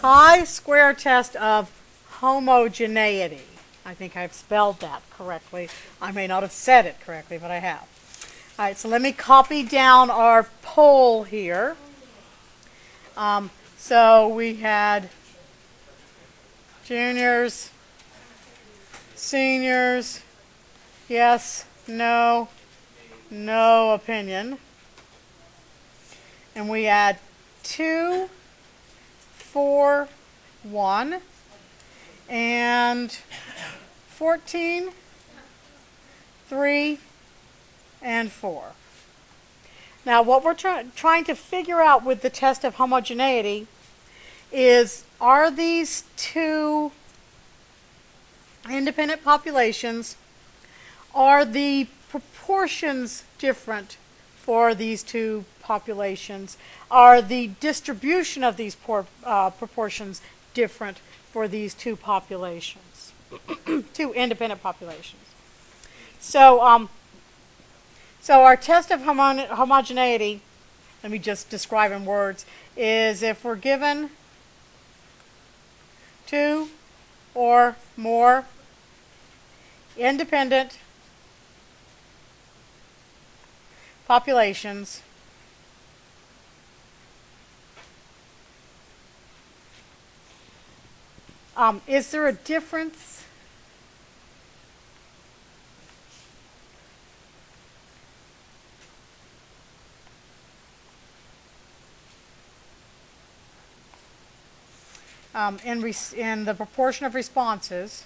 chi-square test of homogeneity. I think I've spelled that correctly. I may not have said it correctly, but I have. All right, so let me copy down our poll here. So we had juniors, seniors, yes, no, no opinion. And we had 2, 4, 1, and 14, 3, and 4. Now, what we're trying to figure out with the test of homogeneity is, are these two independent populations, are the proportions different for these two populations? Are the distribution of these proportions different for these two populations, two independent populations? So, so our test of homogeneity, let me just describe in words, is if we're given 2 or more independent populations is there a difference in the proportion of responses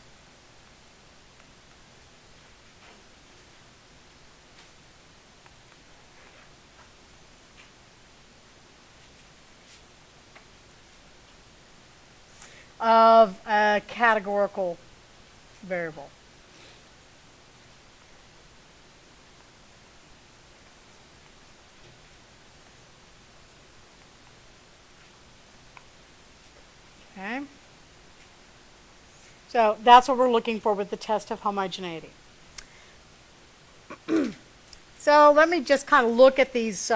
of a categorical variable? Okay. So that's what we're looking for with the test of homogeneity. So let me just kind of look at this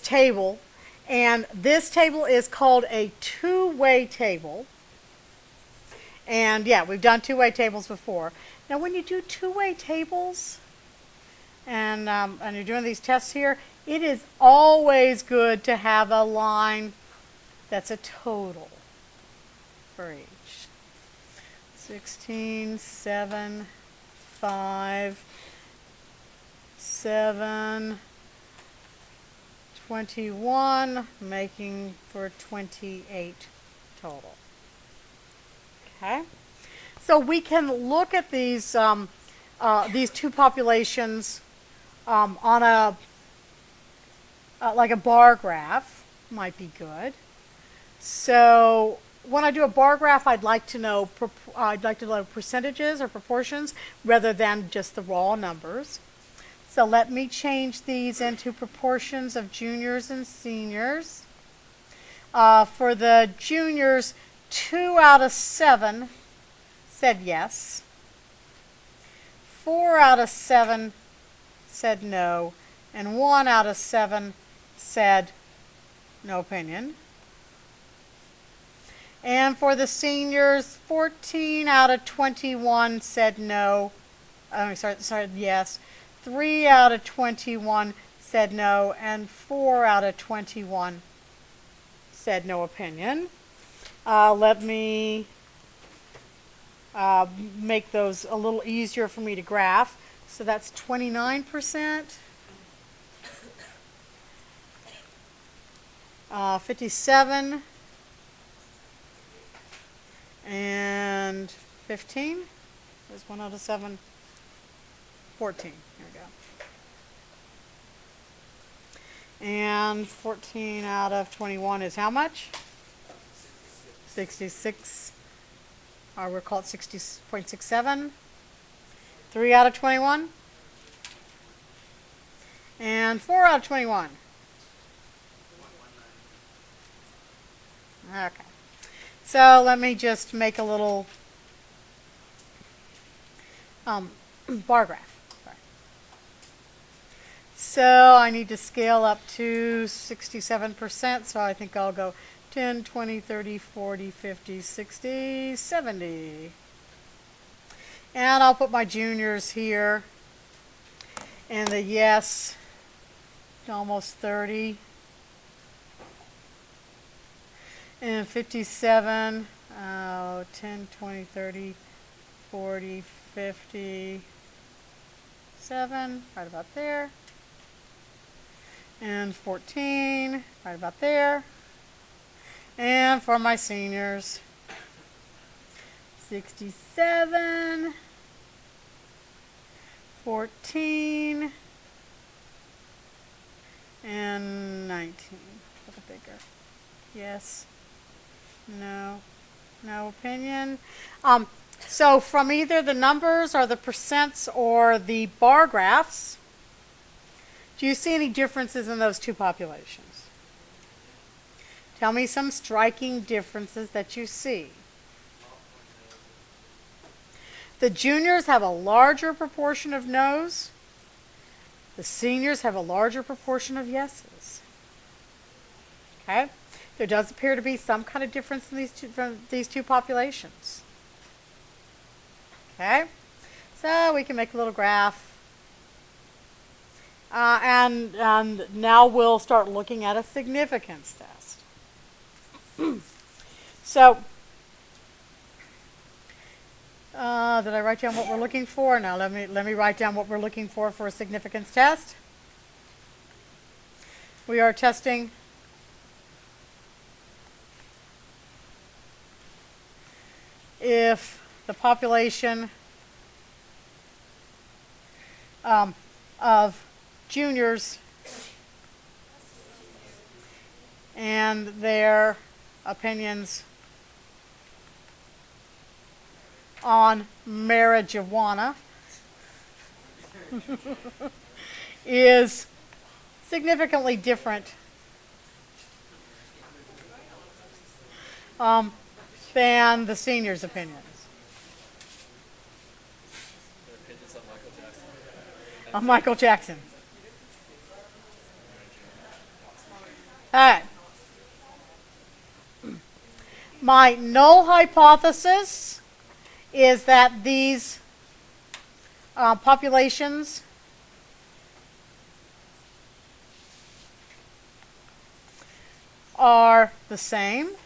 table, and this table is called a two-way table. And yeah, we've done two-way tables before. Now, when you do two-way tables, and you're doing these tests here, it is always good to have a line that's a total for each. 16, 7, 5, 7, 21, making for 28 total. Okay, so we can look at these two populations on a like a bar graph. Might be good. So when I do a bar graph, I'd like to know percentages or proportions rather than just the raw numbers. So let me change these into proportions of juniors and seniors. For the juniors, 2 out of 7 said yes. 4 out of 7 said no. And 1 out of 7 said no opinion. And for the seniors, 14 out of 21 said no. Sorry, yes. 3 out of 21 said no, and 4 out of 21 said no opinion. Let me make those a little easier for me to graph. So that's 29%, 57, and 15. There's 1 out of 7. 14. Here we go. And 14 out of 21 is how much? 66. Or we'll call it 60.67. 3 out of 21. And 4 out of 21. Okay. So let me just make a little bar graph. So I need to scale up to 67%, so I think I'll go 10, 20, 30, 40, 50, 60, 70. And I'll put my juniors here. And the yes, almost 30. And 57, 10, 20, 30, 40, 50, 7, right about there. And 14, right about there. And for my seniors, 67, 14, and 19. A little bigger. Yes. No. No opinion. So from either the numbers or the percents or the bar graphs, do you see any differences in those two populations? Tell me some striking differences that you see. The juniors have a larger proportion of no's. The seniors have a larger proportion of yeses. Okay? There does appear to be some kind of difference in these two populations. Okay? So we can make a little graph. And now we'll start looking at a significance test. So, did I write down what we're looking for? Now let me write down what we're looking for a significance test. We are testing if the population of juniors and their opinions on marijuana is significantly different than the seniors' opinions. Their opinions on Michael Jackson. Of Michael Jackson. All right. My null hypothesis is that these populations are the same.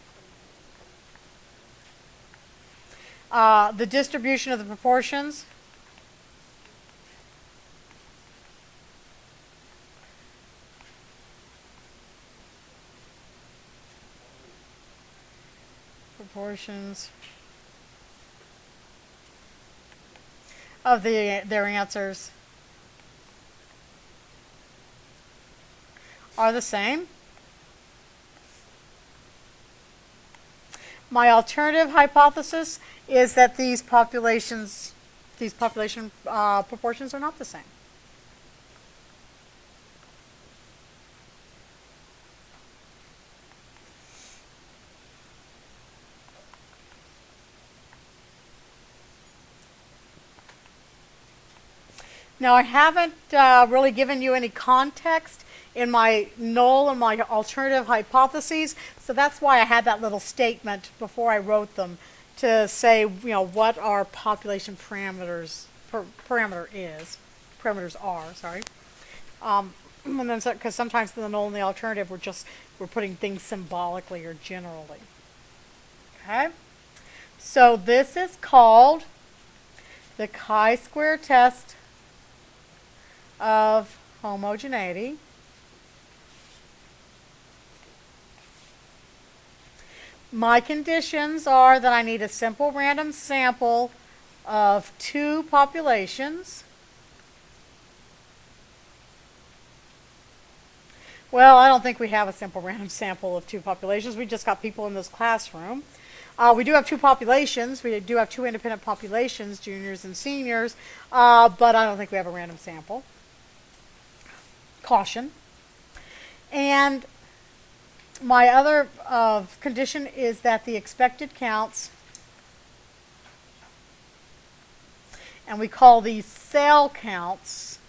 The distribution of the proportions of their answers are the same. My alternative hypothesis is that these population proportions are not the same. Now, I haven't really given you any context in my null and my alternative hypotheses, so that's why I had that little statement before I wrote them to say, what our population parameters are. Sorry, and then because sometimes in the null and the alternative we're putting things symbolically or generally. Okay, so this is called the chi-square test of homogeneity. My conditions are that I need a simple random sample of two populations. Well, I don't think we have a simple random sample of two populations. We just got people in this classroom. We do have two populations. We do have two independent populations, juniors and seniors, but I don't think we have a random sample. Caution. And my other condition is that the expected counts, and we call these cell counts,